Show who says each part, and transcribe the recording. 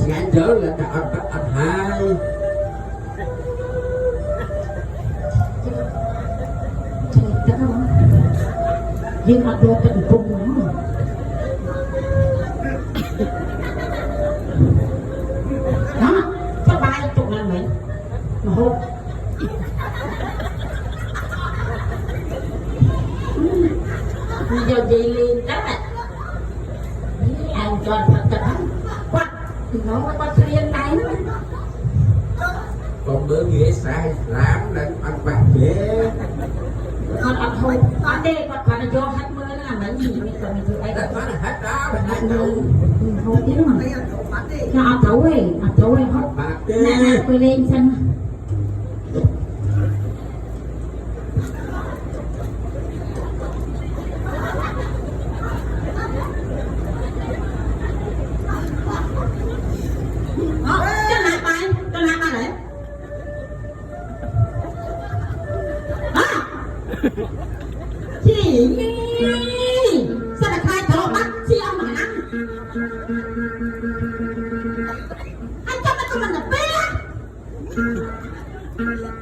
Speaker 1: Ngán trở là anh hai
Speaker 2: nhưng mà vô tình cùng lắm đó cho ba chục lần vậy mà hôn giờ gì liền đó ăn cho thật thật quá thì nó có riêng này
Speaker 1: còn bữa ghế sai làm là ăn bạc ghế
Speaker 2: còn ăn thôi ăn đi còn vô hết mưa nó làm cái gì bây giờ mình chịu ấy
Speaker 1: nó là hết đó là hết đâu
Speaker 2: không tiếng mà cho ăn thấu ấy không
Speaker 1: bạc
Speaker 2: nè
Speaker 1: ghế
Speaker 2: quay lên xem chị sao lại khai thọ bắt chị ông mà ăn